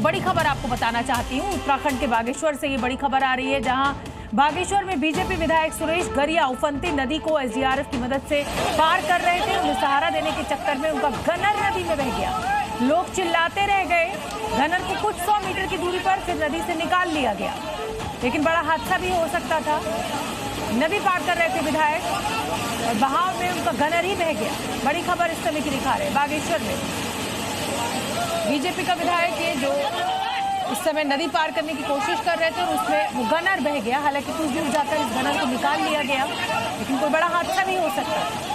बड़ी खबर आपको बताना चाहती हूँ। उत्तराखंड के बागेश्वर से ये बड़ी खबर आ रही है, जहां बागेश्वर में बीजेपी विधायक सुरेश गरिया उफनती नदी को एसडीआरएफ की मदद से पार कर रहे थे। उन्हें सहारा देने के चक्कर में उनका गनर नदी में बह गया। लोग चिल्लाते रह गए। गनर को कुछ 100 मीटर की दूरी पर फिर नदी से निकाल लिया गया, लेकिन बड़ा हादसा भी हो सकता था। नदी पार कर रहे थे विधायक और बहाव में उनका गनर ही बह गया। बड़ी खबर इस समय की दिखा रहे बागेश्वर में बीजेपी का विधायक है जो इस समय नदी पार करने की कोशिश कर रहे थे और उसमें वो गनर बह गया। हालांकि कुछ दूर जाकर इस गनर को निकाल लिया गया, लेकिन कोई बड़ा हादसा भी हो सकता है।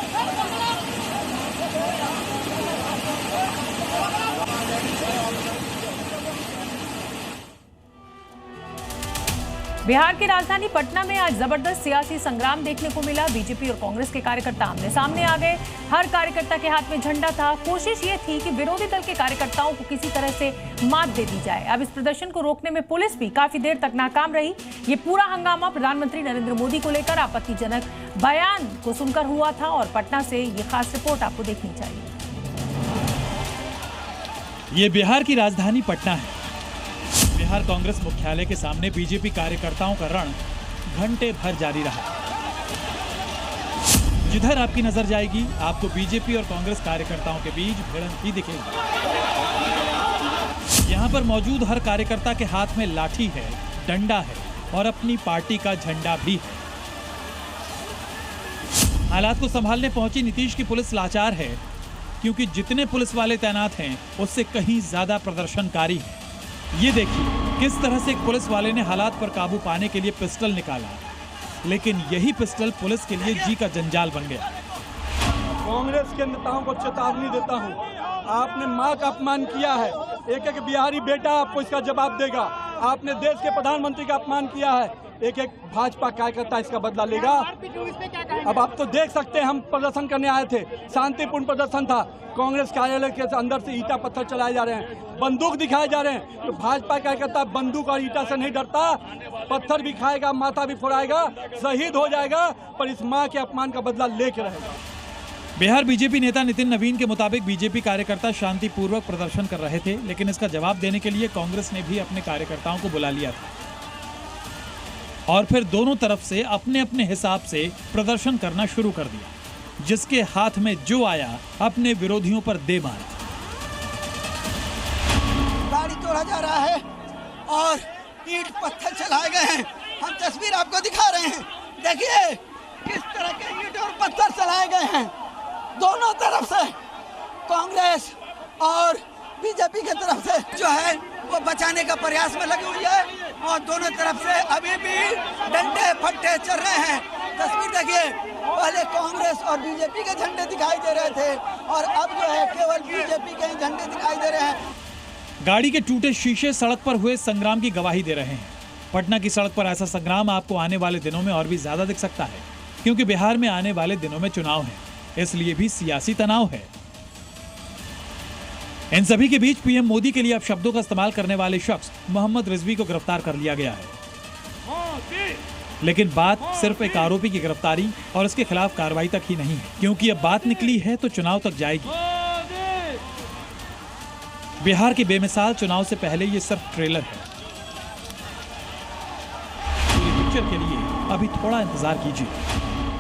बिहार की राजधानी पटना में आज जबरदस्त सियासी संग्राम देखने को मिला। बीजेपी और कांग्रेस के कार्यकर्ता आमने सामने आ गए। हर कार्यकर्ता के हाथ में झंडा था। कोशिश ये थी कि विरोधी दल के कार्यकर्ताओं को किसी तरह से मात दे दी जाए। अब इस प्रदर्शन को रोकने में पुलिस भी काफी देर तक नाकाम रही। ये पूरा हंगामा प्रधानमंत्री नरेंद्र मोदी को लेकर आपत्तिजनक बयान को सुनकर हुआ था और पटना से ये खास रिपोर्ट आपको देखनी चाहिए। ये बिहार की राजधानी पटना है। बिहार कांग्रेस मुख्यालय के सामने बीजेपी कार्यकर्ताओं का रण घंटे भर जारी रहा। जिधर आपकी नजर जाएगी आपको बीजेपी और कांग्रेस कार्यकर्ताओं के बीच भिड़ंत ही दिखेगी। यहाँ पर मौजूद हर कार्यकर्ता के हाथ में लाठी है, डंडा है और अपनी पार्टी का झंडा भी है। हालात को संभालने पहुंची नीतीश की पुलिस लाचार है, क्योंकि जितने पुलिस वाले तैनात हैं उससे कहीं ज्यादा प्रदर्शनकारी है। ये देखिए किस तरह से एक पुलिस वाले ने हालात पर काबू पाने के लिए पिस्टल निकाला, लेकिन यही पिस्टल पुलिस के लिए जी का जंजाल बन गया। कांग्रेस के नेताओं को चेतावनी देता हूं, आपने मां का अपमान किया है। एक एक बिहारी बेटा आपको इसका जवाब देगा। आपने देश के प्रधानमंत्री का अपमान किया है। एक एक भाजपा कार्यकर्ता इसका बदला लेगा। अब आप तो देख सकते हैं, हम प्रदर्शन करने आए थे, शांतिपूर्ण प्रदर्शन था। कांग्रेस कार्यालय के अंदर से ईटा पत्थर चलाए जा रहे हैं, बंदूक दिखाए जा रहे हैं। तो भाजपा कार्यकर्ता बंदूक और ईटा से नहीं डरता, पत्थर भी खाएगा, माथा भी फोड़ाएगा, शहीद हो जाएगा, पर इस मां के अपमान का बदला लेके रहेगा। बिहार बीजेपी नेता नितिन नवीन के मुताबिक बीजेपी कार्यकर्ता शांतिपूर्वक प्रदर्शन कर रहे थे, लेकिन इसका जवाब देने के लिए कांग्रेस ने भी अपने कार्यकर्ताओं को बुला लिया था और फिर दोनों तरफ से अपने अपने हिसाब से प्रदर्शन करना शुरू कर दिया। जिसके हाथ में जो आया अपने विरोधियों पर दे मारा। गाड़ी तोड़ा जा रहा है और ईंट पत्थर चलाए गए हैं। हम तस्वीर आपको दिखा रहे हैं। देखिए किस तरह के ईंट और पत्थर चलाए गए हैं। दोनों तरफ से कांग्रेस और बीजेपी की तरफ से जो है वो बचाने का प्रयास में लगी हुई है और दोनों तरफ से अभी भी डंडे फट्टे चल रहे हैं। तस्वीर देखिए, पहले कांग्रेस और बीजेपी के झंडे दिखाई दे रहे थे और अब जो है केवल बीजेपी के झंडे दिखाई दे रहे हैं। गाड़ी के टूटे शीशे सड़क पर हुए संग्राम की गवाही दे रहे हैं। पटना की सड़क पर ऐसा संग्राम आपको आने वाले दिनों में और भी ज्यादा दिख सकता है, क्योंकि बिहार में आने वाले दिनों में चुनाव है, इसलिए भी सियासी तनाव है। इन सभी के बीच पीएम मोदी के लिए अब शब्दों का इस्तेमाल करने वाले शख्स मोहम्मद रिजवी को गिरफ्तार कर लिया गया है। लेकिन बात सिर्फ एक आरोपी की गिरफ्तारी और इसके खिलाफ कार्रवाई तक ही नहीं है, क्योंकि अब बात निकली है तो चुनाव तक जाएगी। बिहार के बेमिसाल चुनाव से पहले ये सिर्फ ट्रेलर है। पूरी पिक्चर के लिए अभी थोड़ा इंतजार कीजिए।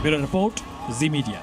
ब्यूरो रिपोर्ट, जी मीडिया।